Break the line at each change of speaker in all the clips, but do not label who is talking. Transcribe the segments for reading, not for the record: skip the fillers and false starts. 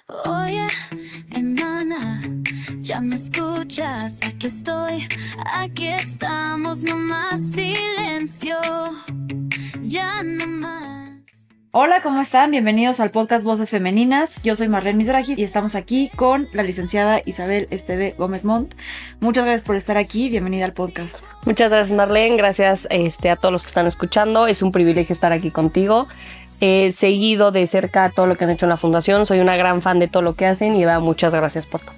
Oye, enana, ya me escuchas, aquí estamos, no más silencio, ya no más.
Hola, ¿cómo están? Bienvenidos al podcast Voces Femeninas. Yo soy Marlene Misragis y estamos aquí con la licenciada Isabel Esteve Gómez Montt. Muchas gracias por estar aquí, bienvenida al podcast.
Muchas gracias, Marlene, gracias a todos los que están escuchando. Es un privilegio estar aquí contigo. He seguido de cerca todo lo que han hecho en la fundación, soy una gran fan de todo lo que hacen y muchas gracias por todo.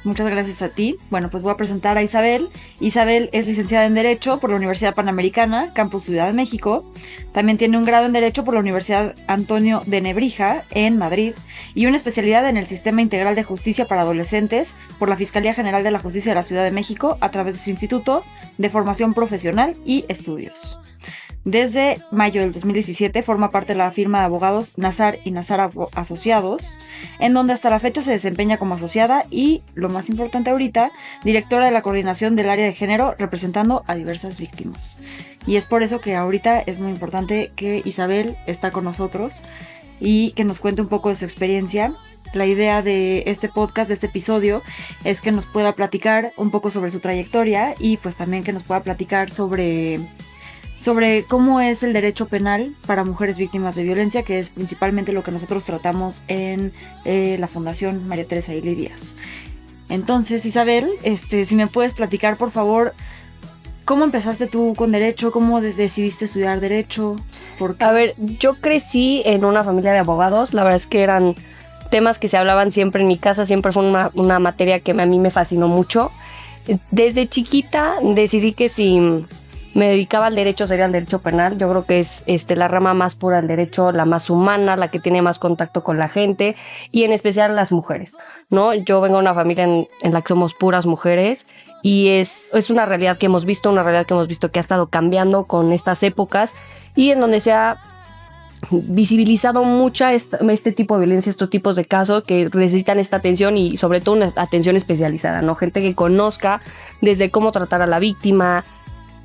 Muchas gracias a ti. Bueno, pues voy a presentar a Isabel. Isabel es licenciada en Derecho por la Universidad Panamericana, Campus Ciudad de México. También tiene un grado en Derecho por la Universidad Antonio de Nebrija, en Madrid, y una especialidad en el Sistema Integral de Justicia para Adolescentes por la Fiscalía General de la Justicia de la Ciudad de México a través de su Instituto de Formación Profesional y Estudios. Desde mayo del 2017 forma parte de la firma de abogados Nazar y Nazar Asociados, en donde hasta la fecha se desempeña como asociada y, lo más importante ahorita, directora de la coordinación del área de género representando a diversas víctimas. Y es por eso que ahorita es muy importante que Isabel está con nosotros y que nos cuente un poco de su experiencia. La idea de este podcast, de este episodio, es que nos pueda platicar un poco sobre su trayectoria y pues también que nos pueda platicar sobre cómo es el derecho penal para mujeres víctimas de violencia, que es principalmente lo que nosotros tratamos en la Fundación María Teresa Aguilé Díaz. Entonces, Isabel, si me puedes platicar, por favor, ¿cómo empezaste tú con derecho? ¿Cómo decidiste estudiar derecho? ¿Por qué?
A ver, yo crecí en una familia de abogados, la verdad es que eran temas que se hablaban siempre en mi casa, siempre fue una materia que a mí me fascinó mucho. Desde chiquita decidí que si me dedicaba al derecho sería el derecho penal. Yo creo que es la rama más pura del derecho, la más humana, la que tiene más contacto con la gente y en especial las mujeres, ¿no? Yo vengo de una familia en la que somos puras mujeres y es una realidad que hemos visto, que ha estado cambiando con estas épocas y en donde se ha visibilizado mucha este tipo de violencia, estos tipos de casos que necesitan esta atención y sobre todo una atención especializada, ¿no? Gente que conozca desde cómo tratar a la víctima,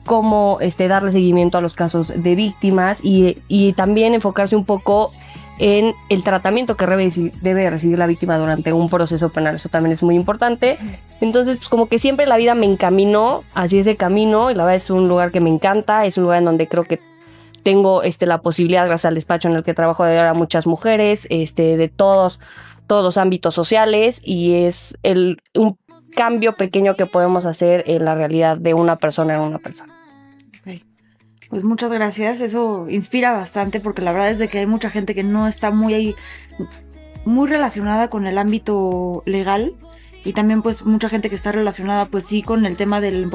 cómo darle seguimiento a los casos de víctimas y también enfocarse un poco en el tratamiento que debe recibir la víctima durante un proceso penal. Eso también es muy importante. Entonces, pues como que siempre la vida me encaminó hacia ese camino y la verdad es un lugar que me encanta, es un lugar en donde creo que tengo la posibilidad, gracias al despacho en el que trabajo, de ayudar a muchas mujeres de todos los ámbitos sociales y es un cambio pequeño que podemos hacer en la realidad de una persona en una persona.
Okay. Pues muchas gracias, eso inspira bastante porque la verdad es de que hay mucha gente que no está muy relacionada con el ámbito legal y también pues mucha gente que está relacionada pues sí con el tema del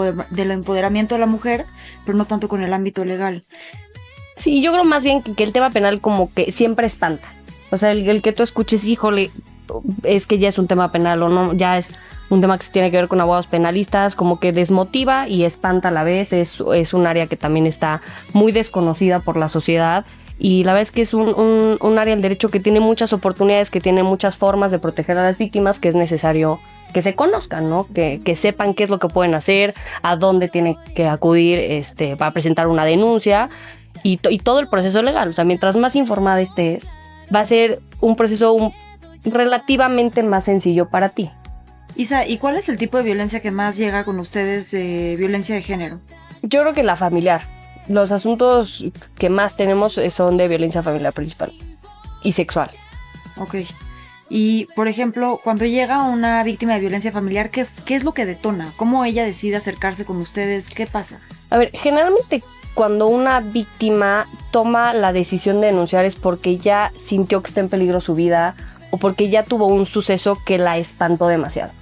empoderamiento de la mujer, pero no tanto con el ámbito legal.
Sí, yo creo más bien que el tema penal como que siempre espanta. O sea, el que tú escuches, híjole, es que ya es un tema penal o no, ya es un tema que se tiene que ver con abogados penalistas, como que desmotiva y espanta a la vez. Es un área que también está muy desconocida por la sociedad y la verdad es que es un área del derecho que tiene muchas oportunidades, que tiene muchas formas de proteger a las víctimas, que es necesario que se conozcan, ¿no? Que sepan qué es lo que pueden hacer, a dónde tienen que acudir para presentar una denuncia y todo el proceso legal. O sea, mientras más informada estés, va a ser un proceso relativamente más sencillo para ti.
Isa, ¿y cuál es el tipo de violencia que más llega con ustedes de violencia de género?
Yo creo que la familiar. Los asuntos que más tenemos son de violencia familiar principal y sexual.
Ok. Y, por ejemplo, cuando llega una víctima de violencia familiar, ¿qué es lo que detona? ¿Cómo ella decide acercarse con ustedes? ¿Qué pasa?
A ver, generalmente cuando una víctima toma la decisión de denunciar es porque ya sintió que está en peligro su vida o porque ya tuvo un suceso que la espantó demasiado.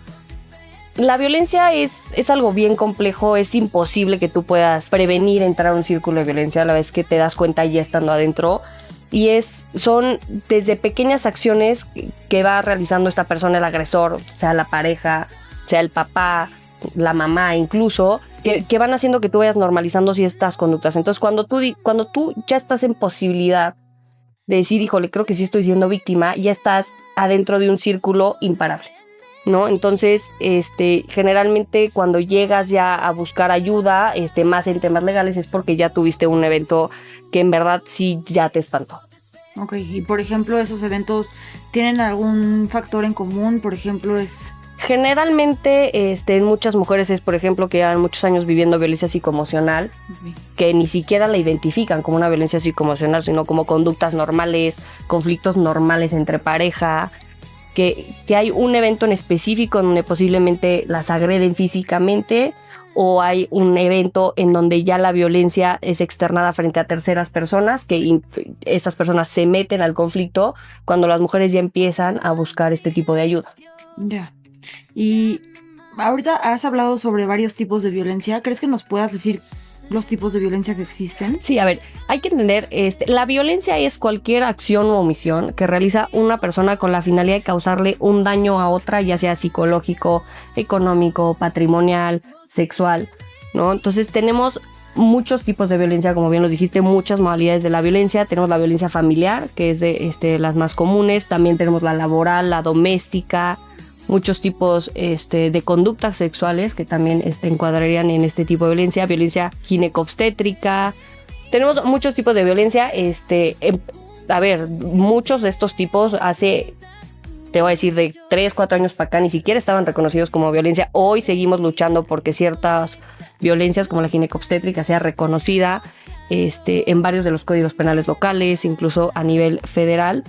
La violencia es algo bien complejo, es imposible que tú puedas prevenir entrar a un círculo de violencia a la vez que te das cuenta ya estando adentro. Y son desde pequeñas acciones que va realizando esta persona, el agresor, sea la pareja, sea el papá, la mamá incluso, que van haciendo que tú vayas normalizando ciertas conductas. Entonces cuando tú ya estás en posibilidad de decir, híjole, creo que sí estoy siendo víctima, ya estás adentro de un círculo imparable, ¿no? Entonces, generalmente cuando llegas ya a buscar ayuda, más en temas legales, es porque ya tuviste un evento que en verdad sí ya te espantó.
Ok, y por ejemplo, ¿esos eventos tienen algún factor en común? Por ejemplo,
Generalmente, en muchas mujeres es, por ejemplo, que llevan muchos años viviendo violencia psicoemocional, que ni siquiera la identifican como una violencia psicoemocional, sino como conductas normales, conflictos normales entre pareja, que hay un evento en específico donde posiblemente las agreden físicamente, o hay un evento en donde ya la violencia es externada frente a terceras personas, que esas personas se meten al conflicto cuando las mujeres ya empiezan a buscar este tipo de ayuda.
Ya. Y ahorita has hablado sobre varios tipos de violencia. ¿Crees que nos puedas decir los tipos de violencia que existen?
Sí, a ver, hay que entender, la violencia es cualquier acción u omisión que realiza una persona con la finalidad de causarle un daño a otra, ya sea psicológico, económico, patrimonial, sexual, ¿no? Entonces tenemos muchos tipos de violencia, como bien lo dijiste, muchas modalidades de la violencia. Tenemos la violencia familiar, que es de las más comunes. También tenemos la laboral, la doméstica, muchos tipos de conductas sexuales que también encuadrarían en este tipo de violencia. Violencia ginecobstétrica. Tenemos muchos tipos de violencia. A ver, muchos de estos tipos te voy a decir, de 3, 4 años para acá ni siquiera estaban reconocidos como violencia. Hoy seguimos luchando porque ciertas violencias como la ginecobstétrica sea reconocida en varios de los códigos penales locales, incluso a nivel federal.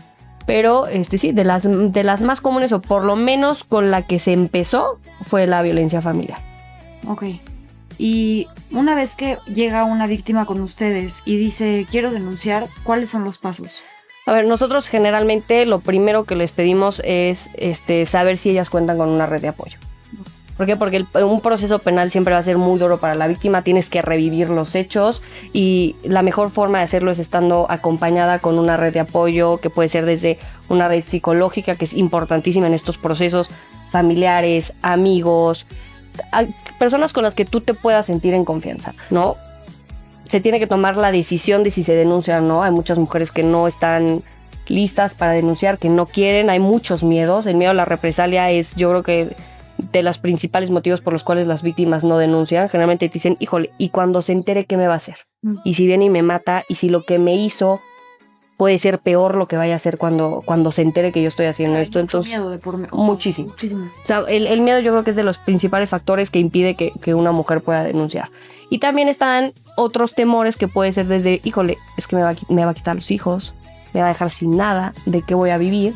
Pero sí, de las más comunes, o por lo menos con la que se empezó, fue la violencia familiar.
Ok. Y una vez que llega una víctima con ustedes y dice, quiero denunciar, ¿cuáles son los pasos?
A ver, nosotros generalmente lo primero que les pedimos es saber si ellas cuentan con una red de apoyo. ¿Por qué? Porque un proceso penal siempre va a ser muy duro para la víctima. Tienes que revivir los hechos y la mejor forma de hacerlo es estando acompañada con una red de apoyo, que puede ser desde una red psicológica, que es importantísima en estos procesos, familiares, amigos, personas con las que tú te puedas sentir en confianza, ¿no? Se tiene que tomar la decisión de si se denuncia o no. Hay muchas mujeres que no están listas para denunciar, que no quieren. Hay muchos miedos. El miedo a la represalia es, yo creo que, de los principales motivos por los cuales las víctimas no denuncian. Generalmente te dicen, híjole, ¿y cuando se entere qué me va a hacer? ¿Y si viene y me mata? ¿Y si lo que me hizo puede ser peor lo que vaya a hacer cuando se entere que yo estoy haciendo esto? Entonces,
miedo
muchísimo. O sea, el miedo yo creo que es de los principales factores que impide que una mujer pueda denunciar. Y también están otros temores que puede ser desde, híjole, es que me va a quitar los hijos, me va a dejar sin nada, ¿de qué voy a vivir?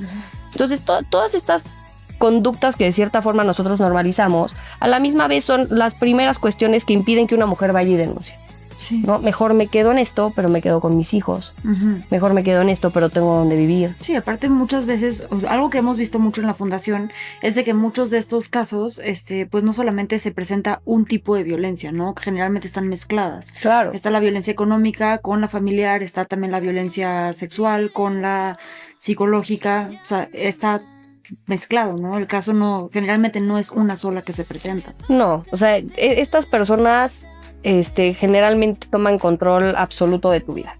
Entonces, todas estas conductas que de cierta forma nosotros normalizamos, a la misma vez son las primeras cuestiones que impiden que una mujer vaya y denuncie.
Sí.
¿No? Mejor me quedo en esto, pero me quedo con mis hijos. Mejor me quedo en esto, pero tengo donde vivir.
Sí, aparte muchas veces, o sea, algo que hemos visto mucho en la fundación es de que muchos de estos casos, pues no solamente se presenta un tipo de violencia, ¿no? Que generalmente están mezcladas.
Claro.
Está la violencia económica con la familiar, está también la violencia sexual con la psicológica, o sea, está mezclado, ¿no? El caso generalmente no es una sola que se presenta.
No, o sea, estas personas generalmente toman control absoluto de tu vida,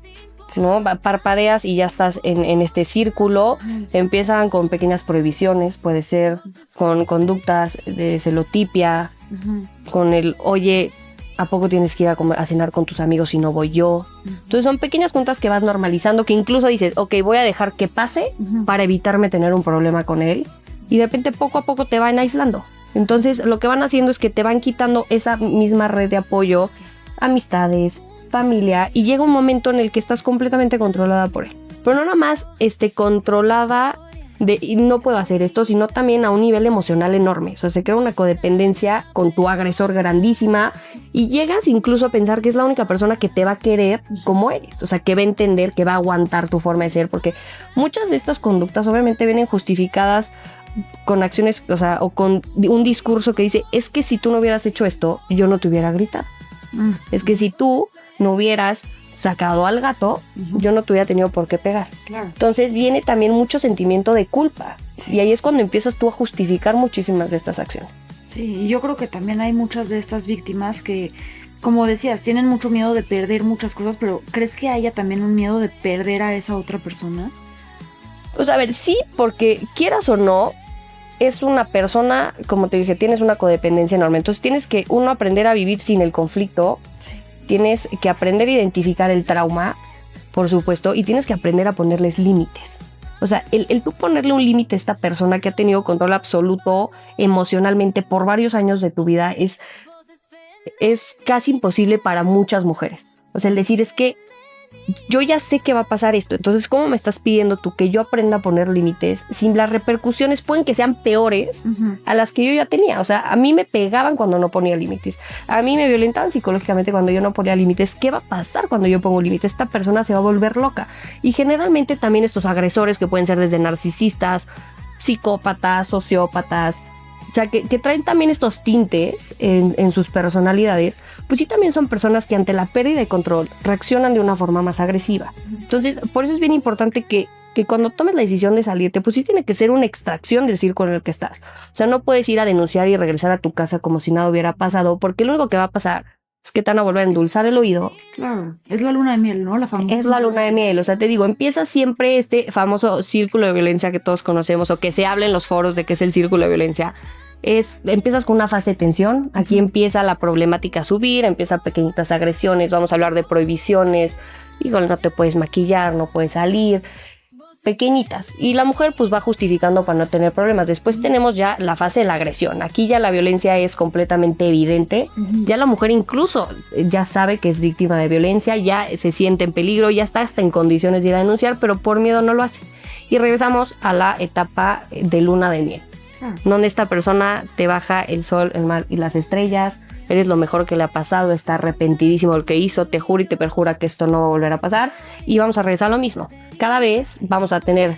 ¿no? Parpadeas y ya estás en este círculo. Empiezan con pequeñas prohibiciones, puede ser con conductas de celotipia, con el, oye, ¿a poco tienes que ir a cenar con tus amigos si no voy yo? Entonces son pequeñas conductas que vas normalizando, que incluso dices, ok, voy a dejar que pase para evitarme tener un problema con él, y de repente poco a poco te van aislando. Entonces lo que van haciendo es que te van quitando esa misma red de apoyo, amistades, familia, y llega un momento en el que estás completamente controlada por él. Pero no nada más controlada de no puedo hacer esto, sino también a un nivel emocional enorme. O sea, se crea una codependencia con tu agresor grandísima, y llegas incluso a pensar que es la única persona que te va a querer como eres. O sea, que va a entender, que va a aguantar tu forma de ser, porque muchas de estas conductas obviamente vienen justificadas con acciones, o sea, o con un discurso que dice, es que si tú no hubieras hecho esto, yo no te hubiera gritado. Es que si tú no hubieras sacado al gato, yo no te hubiera tenido por qué pegar.
Claro.
Entonces viene también mucho sentimiento de culpa. Sí. Y ahí es cuando empiezas tú a justificar muchísimas de estas acciones.
Sí, y yo creo que también hay muchas de estas víctimas que, como decías, tienen mucho miedo de perder muchas cosas, pero ¿crees que haya también un miedo de perder a esa otra persona?
Pues a ver, sí, porque quieras o no, es una persona, como te dije, tienes una codependencia enorme. Entonces tienes que, aprender a vivir sin el conflicto. Sí. Tienes que aprender a identificar el trauma por supuesto, y tienes que aprender a ponerles límites. O sea, el tú ponerle un límite a esta persona que ha tenido control absoluto emocionalmente por varios años de tu vida es casi imposible para muchas mujeres. O sea, el decir es que yo ya sé que va a pasar esto, entonces ¿cómo me estás pidiendo tú que yo aprenda a poner límites si las repercusiones pueden que sean peores a las que yo ya tenía? O sea, a mí me pegaban cuando no ponía límites, a mí me violentaban psicológicamente cuando yo no ponía límites. ¿Qué va a pasar cuando yo pongo límites? Esta persona se va a volver loca. Y generalmente también estos agresores, que pueden ser desde narcisistas, psicópatas, sociópatas, o sea, que traen también estos tintes en sus personalidades, pues sí también son personas que ante la pérdida de control reaccionan de una forma más agresiva. Entonces, por eso es bien importante que cuando tomes la decisión de salirte, pues sí tiene que ser una extracción del círculo en el que estás. O sea, no puedes ir a denunciar y regresar a tu casa como si nada hubiera pasado, porque lo único que va a pasar es que te van a volver a endulzar el oído.
Claro, es la luna de miel, ¿no? La famosa.
Es la luna de miel, o sea, te digo, empieza siempre este famoso círculo de violencia que todos conocemos o que se habla en los foros de que es el círculo de violencia. Empiezas con una fase de tensión, aquí empieza la problemática a subir, empiezan pequeñitas agresiones, vamos a hablar de prohibiciones, híjole, no te puedes maquillar, no puedes salir, pequeñitas, y la mujer pues va justificando para no tener problemas. Después tenemos ya la fase de la agresión, aquí ya la violencia es completamente evidente, ya la mujer incluso ya sabe que es víctima de violencia, ya se siente en peligro, ya está hasta en condiciones de ir a denunciar, pero por miedo no lo hace. Y regresamos a la etapa de luna de miel, donde esta persona te baja el sol, el mar y las estrellas, eres lo mejor que le ha pasado, está arrepentidísimo de lo que hizo, te jura y te perjura que esto no va a volver a pasar, y vamos a regresar a lo mismo. Cada vez vamos a tener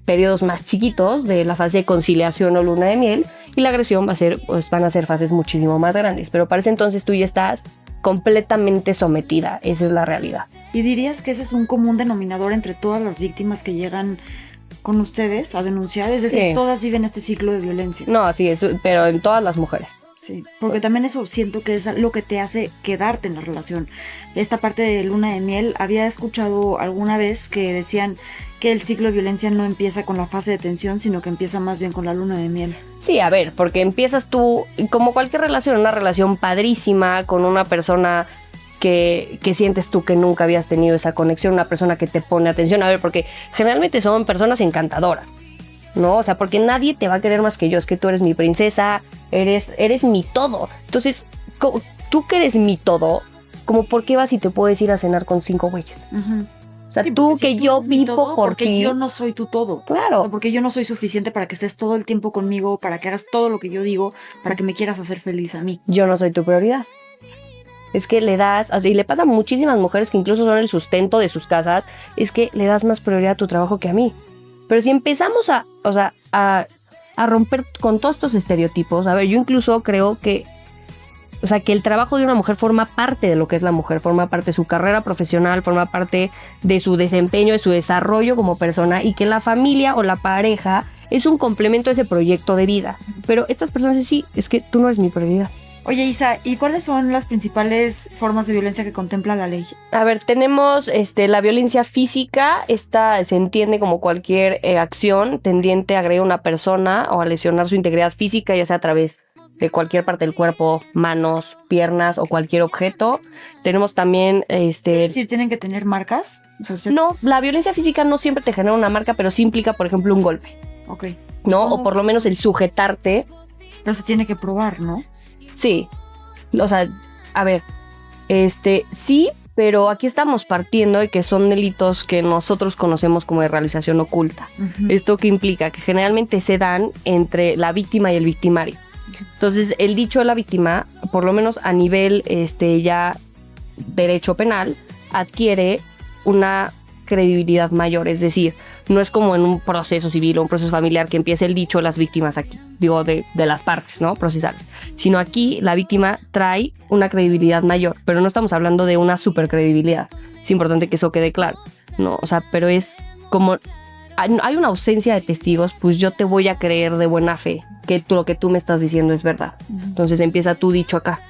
periodos más chiquitos de la fase de conciliación o luna de miel, y la agresión van a ser fases muchísimo más grandes, pero para ese entonces tú ya estás completamente sometida, esa es la realidad.
¿Y dirías que ese es un común denominador entre todas las víctimas que llegan con ustedes a denunciar? Es decir,
Sí.
todas viven este ciclo de violencia.
No, así es, pero en todas las mujeres.
Sí, porque también eso siento que es lo que te hace quedarte en la relación. Esta parte de luna de miel, había escuchado alguna vez que decían que el ciclo de violencia no empieza con la fase de tensión, sino que empieza más bien con la luna de miel.
Sí, a ver, porque empiezas tú, como cualquier relación, una relación padrísima con una persona que sientes tú que nunca habías tenido esa conexión, una persona que te pone atención. A ver, porque generalmente son personas encantadoras, ¿no? O sea, porque nadie te va a querer más que yo, es que tú eres mi princesa, eres mi todo. Entonces, tú que eres mi todo, como por qué vas y te puedes ir a cenar con 5 güeyes. O sea,
Sí,
tú
porque si
que yo
eres mi
vivo
todo,
por
porque
ti.
yo no soy tu todo.
Claro.
O sea, porque yo no soy suficiente para que estés todo el tiempo conmigo, para que hagas todo lo que yo digo, para que me quieras hacer feliz a mí.
Yo no soy tu prioridad. Es que le das, o sea, y le pasa a muchísimas mujeres que incluso son el sustento de sus casas, es que le das más prioridad a tu trabajo que a mí. Pero si empezamos a romper con todos estos estereotipos, a ver, yo incluso creo que, o sea, que el trabajo de una mujer forma parte de lo que es la mujer, forma parte de su carrera profesional, forma parte de su desempeño, de su desarrollo como persona, y que la familia o la pareja es un complemento a ese proyecto de vida. Pero estas personas dicen, sí, es que tú no eres mi prioridad.
Oye, Isa, ¿y cuáles son las principales formas de violencia que contempla la ley?
A ver, tenemos la violencia física. Esta se entiende como cualquier acción tendiente a agredir a una persona o a lesionar su integridad física, ya sea a través de cualquier parte del cuerpo, manos, piernas o cualquier objeto. Tenemos también
Es decir, ¿tienen que tener marcas? O sea,
No, la violencia física no siempre te genera una marca, pero sí implica, por ejemplo, un golpe,
Ok.
¿no? O por lo menos el sujetarte.
Pero se tiene que probar, ¿no?
Sí, o sea, a ver, sí, pero aquí estamos partiendo de que son delitos que nosotros conocemos como de realización oculta. ¿Esto qué implica? Que generalmente se dan entre la víctima y el victimario. Entonces, el dicho de la víctima, por lo menos a nivel ya derecho penal, adquiere una credibilidad mayor, es decir, no es como en un proceso civil o un proceso familiar que empieza el dicho de las víctimas aquí, digo, de las partes, ¿no? Procesales, sino aquí la víctima trae una credibilidad mayor, pero no estamos hablando de una supercredibilidad. Es importante que eso quede claro, ¿no? O sea, pero es como hay una ausencia de testigos, pues yo te voy a creer de buena fe que lo que tú me estás diciendo es verdad. Entonces empieza tu dicho acá.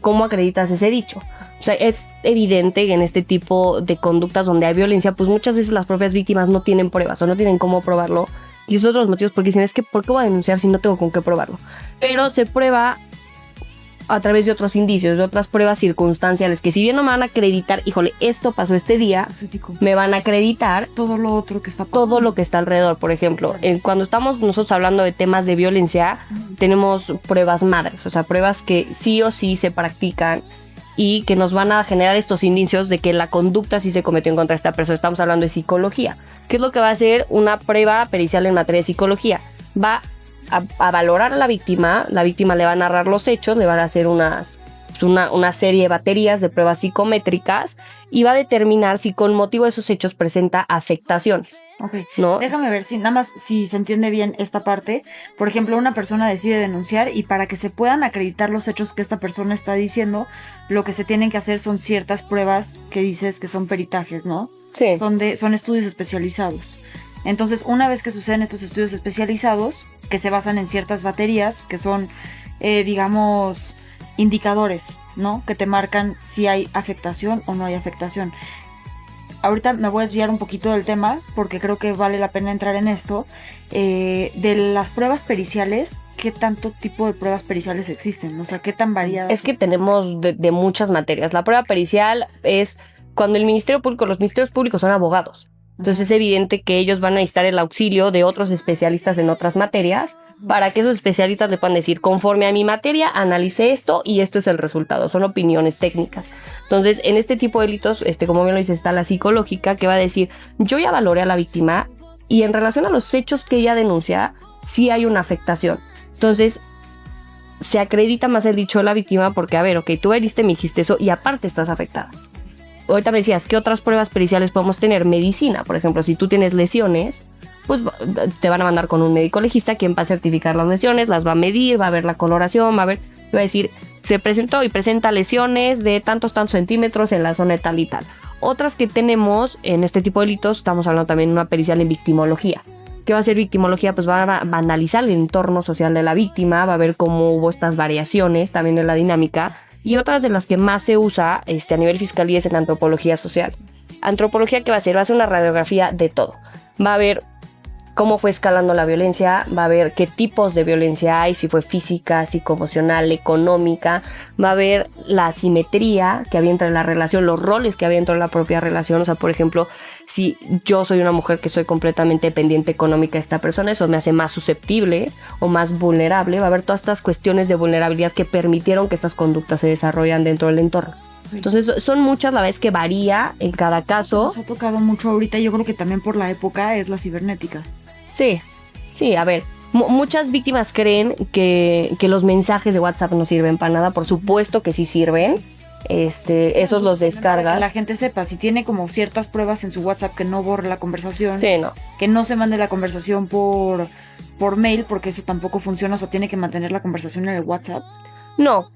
¿Cómo acreditas ese dicho? O sea, es evidente que en este tipo de conductas donde hay violencia, pues muchas veces las propias víctimas no tienen pruebas o no tienen cómo probarlo. Y esos son otros motivos porque dicen, es que ¿por qué voy a denunciar si no tengo con qué probarlo? Pero se prueba a través de otros indicios, de otras pruebas circunstanciales, que si bien no me van a acreditar, híjole, esto pasó este día,
Específico.
me van a acreditar
Todo lo otro que está pasando.
todo lo que está alrededor. Por ejemplo, cuando estamos nosotros hablando de temas de violencia, tenemos pruebas madres, o sea, pruebas que sí o sí se practican y que nos van a generar estos indicios de que la conducta sí se cometió en contra de esta persona. Estamos hablando de psicología. ¿Qué es lo que va a hacer una prueba pericial en materia de psicología? Va a valorar a la víctima le va a narrar los hechos, le van a hacer una serie de baterías de pruebas psicométricas y va a determinar si con motivo de esos hechos presenta afectaciones.
Ok,
¿No?
déjame ver si nada más si se entiende bien esta parte. Por ejemplo, una persona decide denunciar y para que se puedan acreditar los hechos que esta persona está diciendo, lo que se tienen que hacer son ciertas pruebas que dices que son peritajes, ¿no?
Sí.
Son estudios especializados. Entonces, una vez que suceden estos estudios especializados, que se basan en ciertas baterías, que son, digamos, indicadores, ¿no? Que te marcan si hay afectación o no hay afectación. Ahorita me voy a desviar un poquito del tema porque creo que vale la pena entrar en esto. De las pruebas periciales, ¿qué tanto tipo de pruebas periciales existen? O sea, ¿qué tan variadas?
Es que tenemos de muchas materias. La prueba pericial es cuando los ministerios públicos son abogados. Entonces es evidente que ellos van a necesitar el auxilio de otros especialistas en otras materias para que esos especialistas le puedan decir, conforme a mi materia, analicé esto y este es el resultado. Son opiniones técnicas. Entonces, en este tipo de delitos, como bien lo dice, está la psicológica, que va a decir, yo ya valoré a la víctima y en relación a los hechos que ella denuncia, sí hay una afectación. Entonces, se acredita más el dicho de la víctima porque, a ver, ok, tú heriste, me dijiste eso y aparte estás afectada. Ahorita me decías, ¿qué otras pruebas periciales podemos tener? Medicina, por ejemplo, si tú tienes lesiones, pues te van a mandar con un médico legista quien va a certificar las lesiones, las va a medir, va a ver la coloración, va a decir, se presentó y presenta lesiones de tantos centímetros en la zona de tal y tal. Otras que tenemos en este tipo de delitos, estamos hablando también de una pericial en victimología. ¿Qué va a hacer victimología? Pues va a analizar el entorno social de la víctima, va a ver cómo hubo estas variaciones también en la dinámica. Y otras de las que más se usa a nivel fiscalía es en antropología social. Antropología, ¿qué va a hacer? Va a hacer una radiografía de todo. Va a ver cómo fue escalando la violencia, va a ver qué tipos de violencia hay, si fue física, psicoemocional, económica, va a ver la asimetría que había entre la relación, los roles que había dentro de la propia relación. O sea, por ejemplo, si yo soy una mujer que soy completamente dependiente económica de esta persona, eso me hace más susceptible o más vulnerable. Va a haber todas estas cuestiones de vulnerabilidad que permitieron que estas conductas se desarrollan dentro del entorno. Entonces son muchas, la vez que varía en cada caso.
Nos ha tocado mucho ahorita, yo creo que también por la época, es la cibernética.
Sí, a ver, muchas víctimas creen que los mensajes de WhatsApp no sirven para nada. Por supuesto que sí sirven. Esos los descargas.
Para que la gente sepa, si tiene como ciertas pruebas en su WhatsApp, que no borre la conversación.
Sí, no.
Que no se mande la conversación por mail, porque eso tampoco funciona. O sea, tiene que mantener la conversación en el WhatsApp.
No,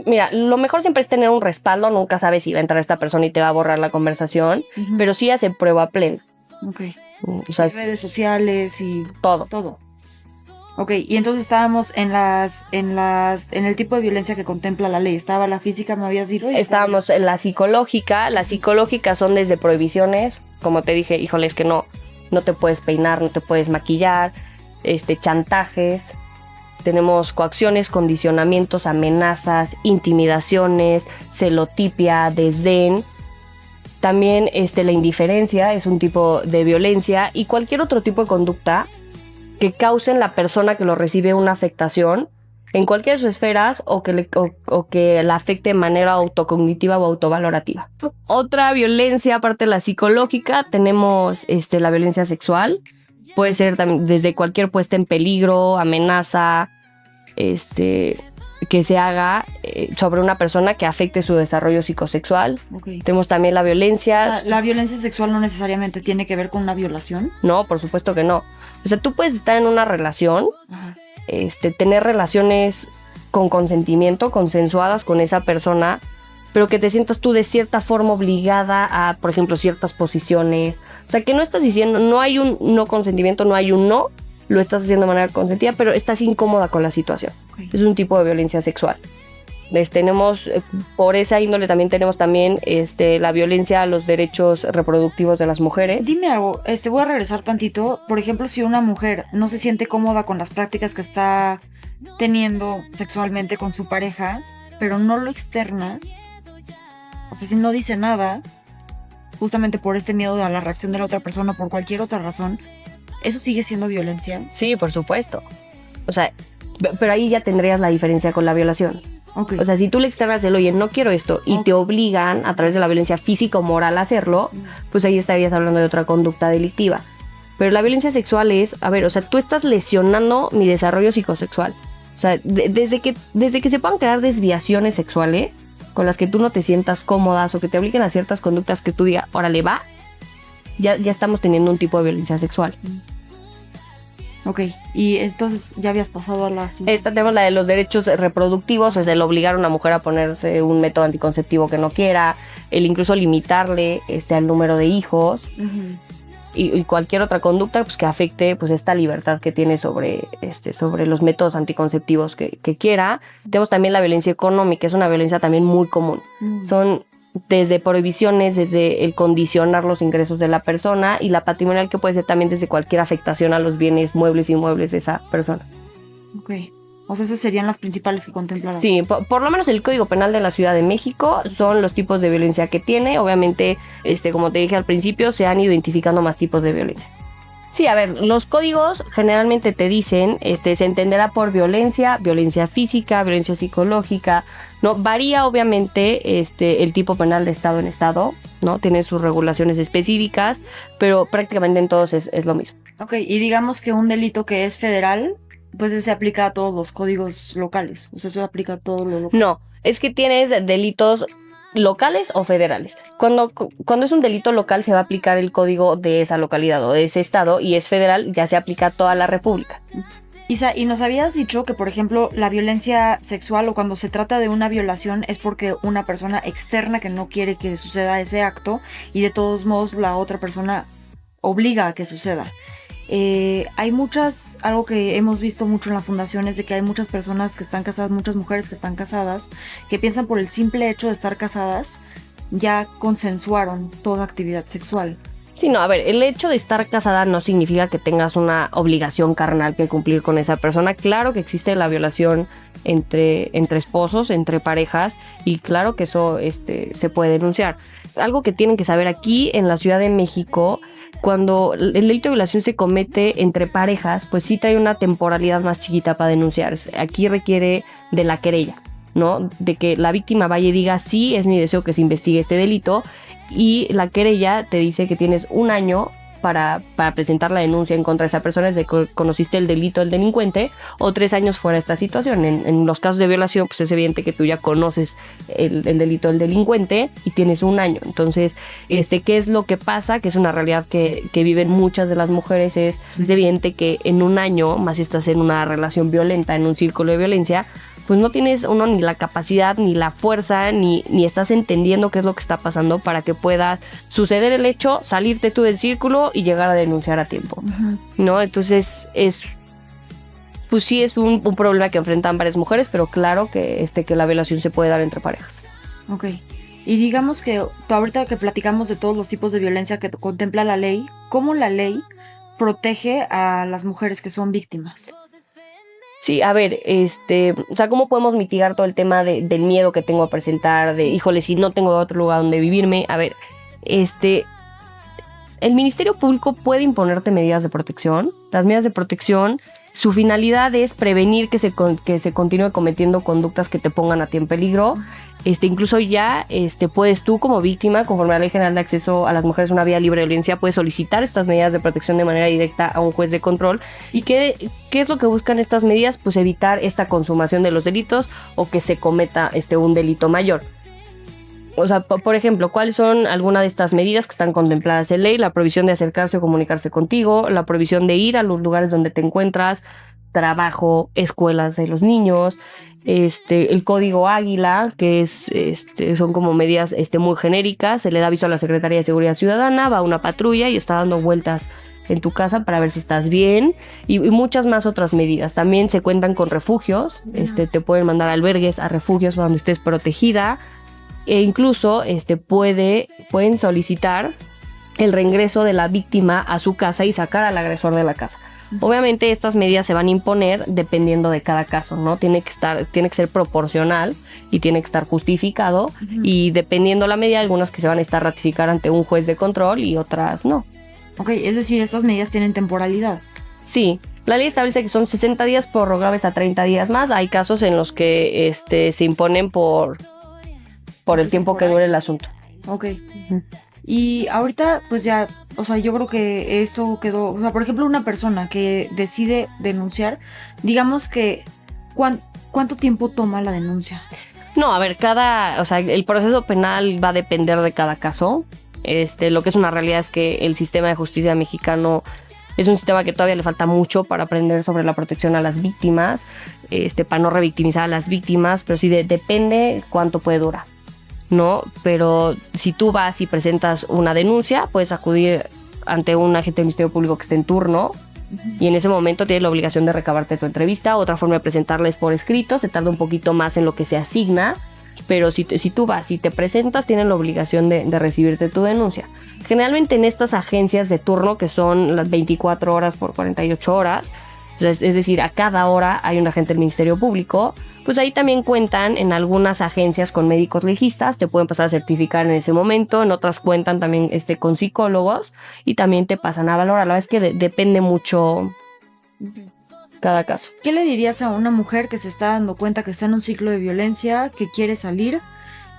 mira, lo mejor siempre es tener un respaldo. Nunca sabes si va a entrar esta persona y te va a borrar la conversación. Pero sí hace prueba plena.
Ok.
O sea,
Redes sociales y
todo.
Ok, y entonces estábamos en el tipo de violencia que contempla la ley. Estaba la física, me habías dicho.
Estábamos en la psicológica. Las psicológicas son desde prohibiciones, como te dije, híjole, es que no te puedes peinar, no te puedes maquillar, chantajes. Tenemos coacciones, condicionamientos, amenazas, intimidaciones, celotipia, desdén. También la indiferencia es un tipo de violencia y cualquier otro tipo de conducta que cause en la persona que lo recibe una afectación en cualquiera de sus esferas o que la afecte de manera autocognitiva o autovalorativa. Otra violencia, aparte de la psicológica, tenemos la violencia sexual. Puede ser también desde cualquier puesta en peligro, amenaza, que se haga sobre una persona que afecte su desarrollo psicosexual.
Okay.
Tenemos también la violencia.
La violencia sexual no necesariamente tiene que ver con una violación.
No, por supuesto que no. O sea, tú puedes estar en una relación,
Ajá.
Tener relaciones con consentimiento, consensuadas con esa persona, pero que te sientas tú de cierta forma obligada a, por ejemplo, ciertas posiciones. O sea, que no estás diciendo, no hay un no consentimiento, no hay un no, lo estás haciendo de manera consentida, pero estás incómoda con la situación. Okay. Es un tipo de violencia sexual. Tenemos, por esa índole también tenemos la violencia a los derechos reproductivos de las mujeres.
Dime algo, voy a regresar tantito. Por ejemplo, si una mujer no se siente cómoda con las prácticas que está teniendo sexualmente con su pareja, pero no lo externa, o sea, si no dice nada, justamente por este miedo a la reacción de la otra persona, por cualquier otra razón, ¿eso sigue siendo violencia?
Sí, por supuesto. O sea, pero ahí ya tendrías la diferencia con la violación.
Okay.
O sea, si tú le externas el, oye, no quiero esto, y te obligan a través de la violencia física o moral a hacerlo, pues ahí estarías hablando de otra conducta delictiva. Pero la violencia sexual es, a ver, o sea, tú estás lesionando mi desarrollo psicosexual. O sea, desde que se puedan crear desviaciones sexuales con las que tú no te sientas cómodas o que te obliguen a ciertas conductas que tú digas, órale, va, ya estamos teniendo un tipo de violencia sexual.
Ok, y entonces ya habías pasado a la...
Esta tenemos la de los derechos reproductivos, es el obligar a una mujer a ponerse un método anticonceptivo que no quiera, el incluso limitarle al número de hijos.
Uh-huh.
Y cualquier otra conducta pues, que afecte pues, esta libertad que tiene sobre los métodos anticonceptivos que quiera. Tenemos también la violencia económica, es una violencia también muy común. Son desde prohibiciones, desde el condicionar los ingresos de la persona, y la patrimonial, que puede ser también desde cualquier afectación a los bienes muebles e inmuebles de esa persona.
Ok. O sea, esas serían las principales que contemplan.
Sí, por lo menos el Código Penal de la Ciudad de México son los tipos de violencia que tiene. Obviamente, como te dije al principio, se han ido identificando más tipos de violencia. Sí, a ver, los códigos generalmente te dicen, se entenderá por violencia física, violencia psicológica, ¿no? Varía obviamente el tipo penal de estado en estado, ¿no? Tiene sus regulaciones específicas, pero prácticamente en todos es lo mismo.
Ok, y digamos que un delito que es federal, pues se aplica a todos los códigos locales. O sea, eso aplica a todo lo local.
No, es que tienes delitos locales o federales. Cuando es un delito local se va a aplicar el código de esa localidad o de ese estado, y es federal, ya se aplica a toda la república.
Isa, y nos habías dicho que, por ejemplo, la violencia sexual, o cuando se trata de una violación, es porque una persona externa que no quiere que suceda ese acto, y de todos modos la otra persona obliga a que suceda. Hay algo que hemos visto mucho en la fundación es de que hay muchas personas que están casadas, muchas mujeres que están casadas, que piensan por el simple hecho de estar casadas, ya consensuaron toda actividad sexual.
Sí, no, a ver, el hecho de estar casada no significa que tengas una obligación carnal que cumplir con esa persona. Claro que existe la violación entre esposos, entre parejas, y claro que eso se puede denunciar. Algo que tienen que saber aquí en la Ciudad de México, cuando el delito de violación se comete entre parejas, pues sí trae una temporalidad más chiquita para denunciar. Aquí requiere de la querella, ¿no? De que la víctima vaya y diga, sí, es mi deseo que se investigue este delito, y la querella te dice que tienes un año para presentar la denuncia en contra de esa persona desde que conociste el delito del delincuente, o 3 años fuera de esta situación. En los casos de violación, pues es evidente que tú ya conoces el delito del delincuente y tienes un año. Entonces, ¿qué es lo que pasa? Que es una realidad que viven muchas de las mujeres. Es evidente que en un año, más si estás en una relación violenta, en un círculo de violencia, pues no tienes ni la capacidad, ni la fuerza, ni estás entendiendo qué es lo que está pasando para que pueda suceder el hecho, salirte tú del círculo y llegar a denunciar a tiempo. Uh-huh. ¿No? Entonces pues sí es un problema que enfrentan varias mujeres, pero claro que la violación se puede dar entre parejas.
Ok. Y digamos que ahorita que platicamos de todos los tipos de violencia que contempla la ley, ¿cómo la ley protege a las mujeres que son víctimas?
Sí, a ver, o sea, ¿cómo podemos mitigar todo el tema del miedo que tengo a presentar? De, híjole, si no tengo otro lugar donde vivirme. A ver, el Ministerio Público puede imponerte medidas de protección. Las medidas de protección, su finalidad es prevenir que se continúe cometiendo conductas que te pongan a ti en peligro. Incluso ya puedes tú como víctima, conforme a la Ley General de Acceso a las Mujeres a una Vida Libre de Violencia, puedes solicitar estas medidas de protección de manera directa a un juez de control. ¿Y qué es lo que buscan estas medidas? Pues evitar esta consumación de los delitos o que se cometa un delito mayor. O sea, por ejemplo, ¿cuáles son algunas de estas medidas que están contempladas en ley? La prohibición de acercarse o comunicarse contigo, la prohibición de ir a los lugares donde te encuentras, trabajo, escuelas de los niños, el código Águila, que son como medidas muy genéricas. Se le da aviso a la Secretaría de Seguridad Ciudadana, va una patrulla y está dando vueltas en tu casa para ver si estás bien, y muchas más otras medidas. También se cuentan con refugios, te pueden mandar a albergues, a refugios donde estés protegida, e incluso pueden solicitar el reingreso de la víctima a su casa y sacar al agresor de la casa. Obviamente estas medidas se van a imponer dependiendo de cada caso, ¿no? Tiene que ser proporcional y tiene que estar justificado, y dependiendo la medida, algunas que se van a estar ratificar ante un juez de control y otras no.
Ok, es decir, estas medidas tienen temporalidad.
Sí, la ley establece que son 60 días prorrogables a 30 días más. Hay casos en los que se imponen por el tiempo que dure el asunto.
Ok. Y ahorita, pues ya, o sea, yo creo que esto quedó, o sea, por ejemplo, una persona que decide denunciar, digamos que, ¿cuánto tiempo toma la denuncia?
No, a ver, el proceso penal va a depender de cada caso. Lo que es una realidad es que el sistema de justicia mexicano es un sistema que todavía le falta mucho para aprender sobre la protección a las víctimas, para no revictimizar a las víctimas, pero sí depende cuánto puede durar, ¿no? Pero si tú vas y presentas una denuncia, puedes acudir ante un agente del Ministerio Público que esté en turno, y en ese momento tienes la obligación de recabarte tu entrevista. Otra forma de presentarles por escrito, se tarda un poquito más en lo que se asigna, pero si tú vas y te presentas, tienen la obligación de recibirte tu denuncia. Generalmente en estas agencias de turno, que son las 24 horas por 48 horas, es decir, a cada hora hay un agente del Ministerio Público, pues ahí también cuentan en algunas agencias con médicos legistas, te pueden pasar a certificar en ese momento, en otras cuentan también con psicólogos y también te pasan a valorar. La verdad es que depende mucho cada caso.
¿Qué le dirías a una mujer que se está dando cuenta que está en un ciclo de violencia, que quiere salir?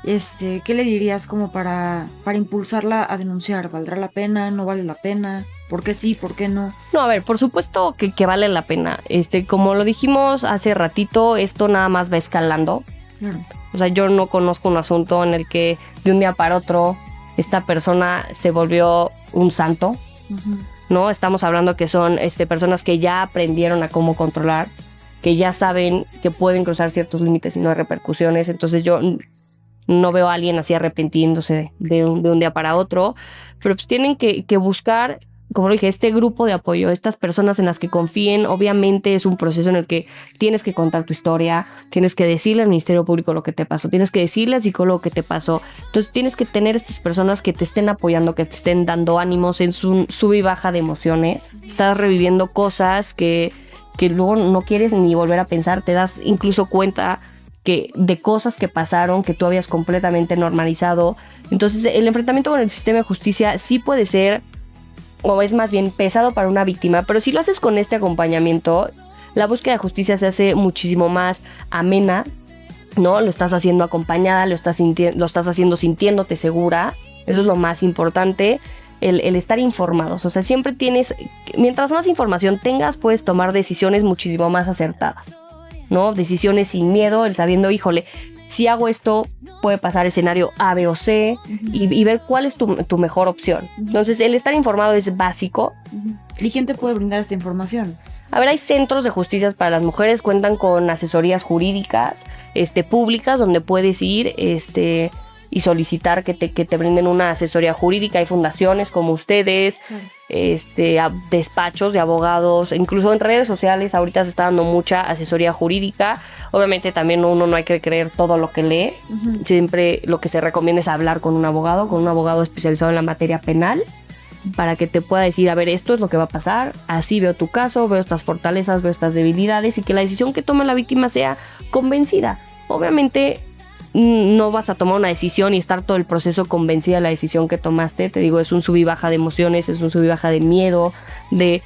¿Qué le dirías como para impulsarla a denunciar? ¿Valdrá la pena? ¿No vale la pena? ¿Por qué sí? ¿Por qué no?
No, a ver, por supuesto que vale la pena. Como lo dijimos hace ratito, esto nada más va escalando.
Claro.
O sea, yo no conozco un asunto en el que de un día para otro esta persona se volvió un santo. ¿No? Estamos hablando que son personas que ya aprendieron a cómo controlar, que ya saben que pueden cruzar ciertos límites y no hay repercusiones. Entonces yo no veo a alguien así arrepintiéndose de un día para otro, pero pues tienen que buscar, como lo dije, este grupo de apoyo, estas personas en las que confíen. Obviamente es un proceso en el que tienes que contar tu historia, tienes que decirle al Ministerio Público lo que te pasó, tienes que decirle al psicólogo que te pasó. Entonces tienes que tener estas personas que te estén apoyando, que te estén dando ánimos en su sub y baja de emociones. Estás reviviendo cosas que luego no quieres ni volver a pensar, te das incluso cuenta de cosas que pasaron que tú habías completamente normalizado. Entonces el enfrentamiento con el sistema de justicia sí puede ser, o es más bien pesado para una víctima, pero si lo haces con este acompañamiento, la búsqueda de justicia se hace muchísimo más amena, ¿no? Lo estás haciendo acompañada, lo estás haciendo sintiéndote segura. Eso es lo más importante, el estar informados. O sea, siempre mientras más información tengas, puedes tomar decisiones muchísimo más acertadas, ¿no? Decisiones sin miedo, el sabiendo, híjole, si hago esto, puede pasar escenario A, B o C, y ver cuál es tu mejor opción. Entonces, el estar informado es básico.
¿Y quién te puede brindar esta información?
A ver, hay centros de justicia para las mujeres, cuentan con asesorías jurídicas públicas, donde puedes ir y solicitar que te brinden una asesoría jurídica. Hay fundaciones como ustedes, despachos de abogados, incluso en redes sociales ahorita se está dando mucha asesoría jurídica. Obviamente también uno no hay que creer todo lo que lee. Siempre lo que se recomienda es hablar con un abogado especializado en la materia penal, para que te pueda decir, a ver, esto es lo que va a pasar, así veo tu caso, veo estas fortalezas, veo estas debilidades, y que la decisión que tome la víctima sea convencida. Obviamente no vas a tomar una decisión y estar todo el proceso convencida de la decisión que tomaste. Te digo, es un sub y baja de emociones, es un sub y baja de miedo, de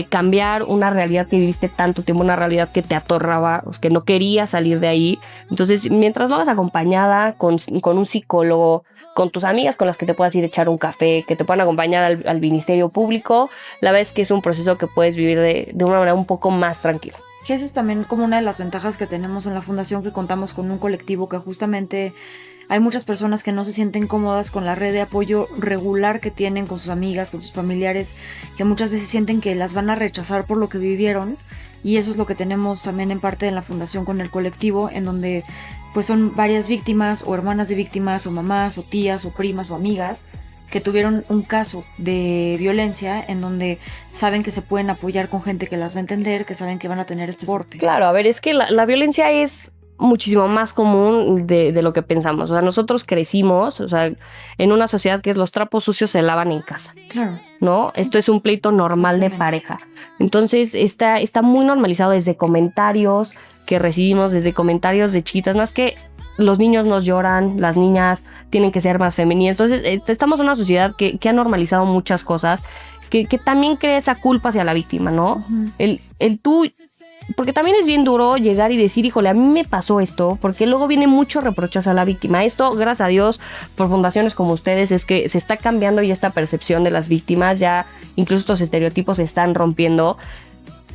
cambiar una realidad que viviste tanto tiempo, una realidad que te atorraba, que no querías salir de ahí. Entonces, mientras lo hagas acompañada con un psicólogo, con tus amigas con las que te puedas ir a echar un café, que te puedan acompañar al Ministerio Público, la verdad es que es un proceso que puedes vivir de una manera un poco más tranquila.
Que esa es también como una de las ventajas que tenemos en la fundación, que contamos con un colectivo que justamente hay muchas personas que no se sienten cómodas con la red de apoyo regular que tienen con sus amigas, con sus familiares, que muchas veces sienten que las van a rechazar por lo que vivieron, y eso es lo que tenemos también en parte en la fundación con el colectivo, en donde pues son varias víctimas o hermanas de víctimas o mamás o tías o primas o amigas que tuvieron un caso de violencia, en donde saben que se pueden apoyar con gente que las va a entender, que saben que van a tener este soporte.
Claro, a ver, es que la violencia es muchísimo más común de lo que pensamos. O sea, nosotros crecimos, o sea, en una sociedad que es los trapos sucios se lavan en casa.
Claro.
¿no? Esto es un pleito normal de pareja. Entonces está muy normalizado desde comentarios que recibimos, desde comentarios de chiquitas. No es que los niños nos lloran, las niñas tienen que ser más femeninas. Entonces estamos en una sociedad que ha normalizado muchas cosas, que también crea esa culpa hacia la víctima, ¿no? El tú... Porque también es bien duro llegar y decir, híjole, a mí me pasó esto, porque luego viene mucho reproches a la víctima. Esto, gracias a Dios, por fundaciones como ustedes, es que se está cambiando ya esta percepción de las víctimas, ya incluso estos estereotipos se están rompiendo,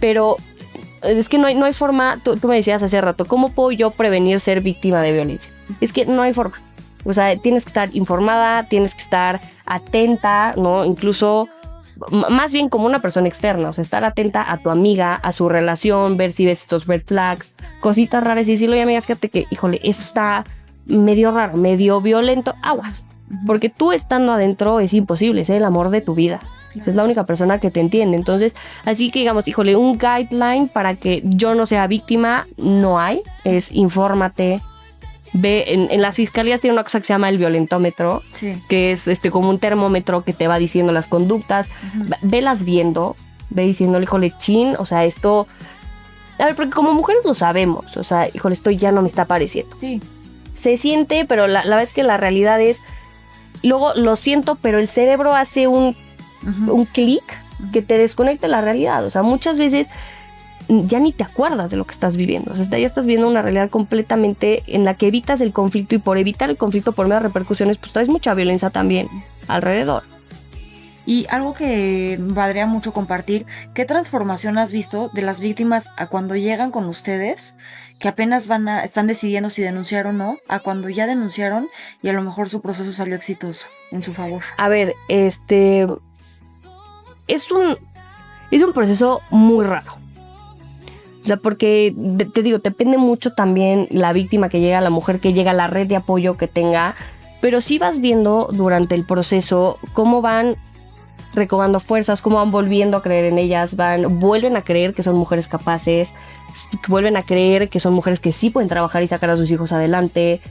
pero es que no hay forma. Tú me decías hace rato, ¿cómo puedo yo prevenir ser víctima de violencia? Es que no hay forma. O sea, tienes que estar informada, tienes que estar atenta, ¿no? Incluso... más bien como una persona externa, o sea, estar atenta a tu amiga, a su relación, ver si ves estos red flags, cositas raras y decirle, oye amiga, fíjate que, híjole, esto está medio raro, medio violento, aguas, porque tú estando adentro es imposible, es el amor de tu vida, o sea, es la única persona que te entiende. Entonces, así que digamos, híjole, un guideline para que yo no sea víctima no hay, es infórmate. Ve, en las fiscalías tiene una cosa que se llama el violentómetro, sí, que es como un termómetro que te va diciendo las conductas. Velas viendo, ve diciéndole, híjole, chin, o sea, esto... A ver, porque como mujeres lo sabemos, o sea, híjole, esto ya no me está pareciendo. Sí. Se siente, pero la verdad es que la realidad es... Luego lo siento, pero el cerebro hace un clic que te desconecta de la realidad. O sea, muchas veces... ya ni te acuerdas de lo que estás viviendo. O sea, ya estás viendo una realidad completamente en la que evitas el conflicto, y por evitar el conflicto, por medio de repercusiones, pues traes mucha violencia también alrededor.
Y algo que valdría mucho compartir, ¿qué transformación has visto de las víctimas a cuando llegan con ustedes, que apenas están decidiendo si denunciar o no, a cuando ya denunciaron y a lo mejor su proceso salió exitoso en su favor?
A ver, es un proceso muy raro. O sea, porque te digo, depende mucho también la víctima que llega, la mujer que llega, la red de apoyo que tenga, pero sí vas viendo durante el proceso cómo van recobrando fuerzas, cómo van volviendo a creer en ellas, vuelven a creer que son mujeres capaces, vuelven a creer que son mujeres que sí pueden trabajar y sacar a sus hijos adelante.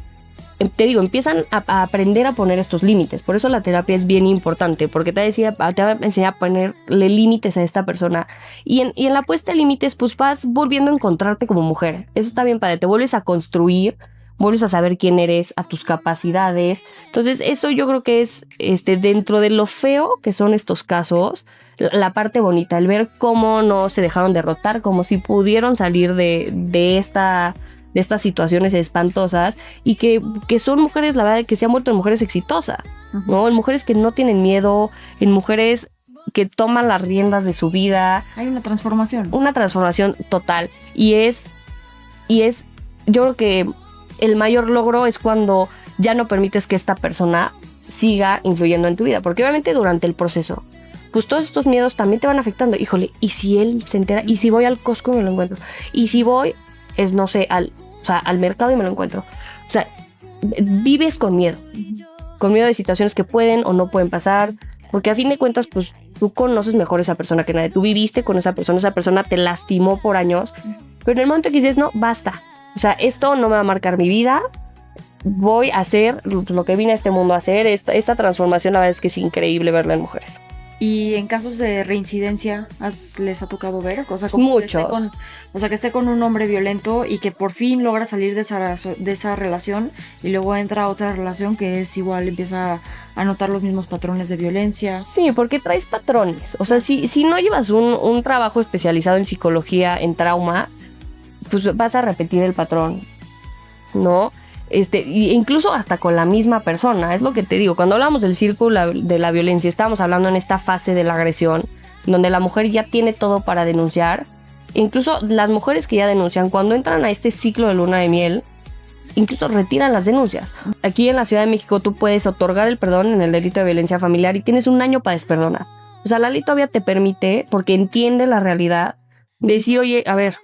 Te digo, empiezan a aprender a poner estos límites. Por eso la terapia es bien importante, porque te va a enseñar a ponerle límites a esta persona. Y en la puesta de límites, pues vas volviendo a encontrarte como mujer. Eso está bien padre, te vuelves a construir, vuelves a saber quién eres, a tus capacidades. Entonces eso yo creo que es dentro de lo feo que son estos casos, la parte bonita, el ver cómo no se dejaron derrotar, como si pudieron salir de estas situaciones espantosas, y que son mujeres, la verdad, que se han vuelto en mujeres exitosas, ¿no? En mujeres que no tienen miedo, en mujeres que toman las riendas de su vida.
Hay una transformación.
Una transformación total. Y es yo creo que el mayor logro es cuando ya no permites que esta persona siga influyendo en tu vida, porque obviamente durante el proceso, pues todos estos miedos también te van afectando. Híjole, ¿y si él se entera? ¿Y si voy al Costco y me lo encuentro? ¿Y si voy, no sé, al mercado y me lo encuentro? O sea, vives con miedo de situaciones que pueden o no pueden pasar, porque a fin de cuentas, pues tú conoces mejor a esa persona que nadie. Tú viviste con esa persona te lastimó por años, pero en el momento que dices, no, basta, o sea, esto no me va a marcar mi vida, voy a hacer lo que vine a este mundo a hacer. Esta transformación, la verdad es que es increíble verla en mujeres.
Y en casos de reincidencia, ¿les ha tocado ver? O sea,
mucho.
Que esté con un hombre violento y que por fin logra salir de esa relación, y luego entra a otra relación que es igual, empieza a notar los mismos patrones de violencia.
Sí, porque traes patrones. O sea, si no llevas un trabajo especializado en psicología, en trauma, pues vas a repetir el patrón, ¿no? Incluso hasta con la misma persona. Es lo que te digo, cuando hablamos del círculo de la violencia, estamos hablando en esta fase de la agresión, donde la mujer ya tiene todo para denunciar. Incluso las mujeres que ya denuncian, cuando entran a este ciclo de luna de miel, incluso retiran las denuncias. Aquí en la Ciudad de México tú puedes otorgar el perdón en el delito de violencia familiar y tienes 1 año para desperdonar. O sea, la ley todavía te permite, porque entiende la realidad, decir, oye, a ver,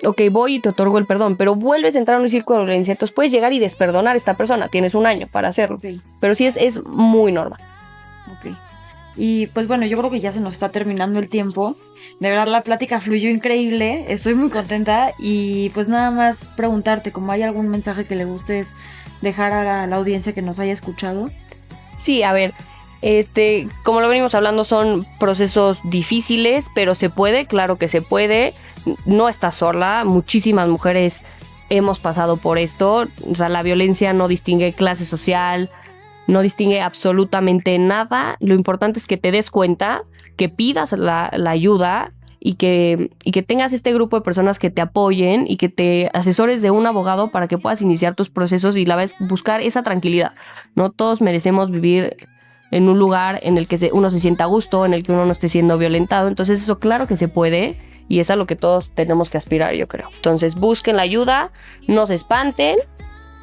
ok, voy y te otorgo el perdón, pero vuelves a entrar en un círculo de violencia, entonces puedes llegar y desperdonar a esta persona, tienes 1 año para hacerlo, okay. Pero sí es muy normal.
Ok, y pues bueno, yo creo que ya se nos está terminando el tiempo. De verdad la plática fluyó increíble, estoy muy contenta, y pues nada más preguntarte, ¿cómo hay algún mensaje que le gustes dejar a la audiencia que nos haya escuchado?
Sí, a ver, Como lo venimos hablando, son procesos difíciles, pero se puede, claro que se puede. No estás sola, muchísimas mujeres hemos pasado por esto. O sea, la violencia no distingue clase social, no distingue absolutamente nada. Lo importante es que te des cuenta, que pidas la ayuda y que tengas este grupo de personas que te apoyen y que te asesores de un abogado para que puedas iniciar tus procesos y la vez buscar esa tranquilidad. No todos merecemos vivir en un lugar en el que uno se sienta a gusto, en el que uno no esté siendo violentado. Entonces eso claro que se puede y es a lo que todos tenemos que aspirar, yo creo. Entonces busquen la ayuda, no se espanten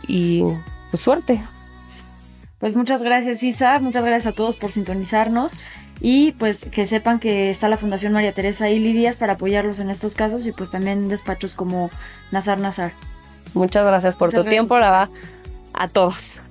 y pues suerte.
Pues muchas gracias, Isa, muchas gracias a todos por sintonizarnos y pues que sepan que está la Fundación María Teresa y Lidias para apoyarlos en estos casos y pues también despachos como Nazar.
Muchas gracias por tu tiempo, a todos.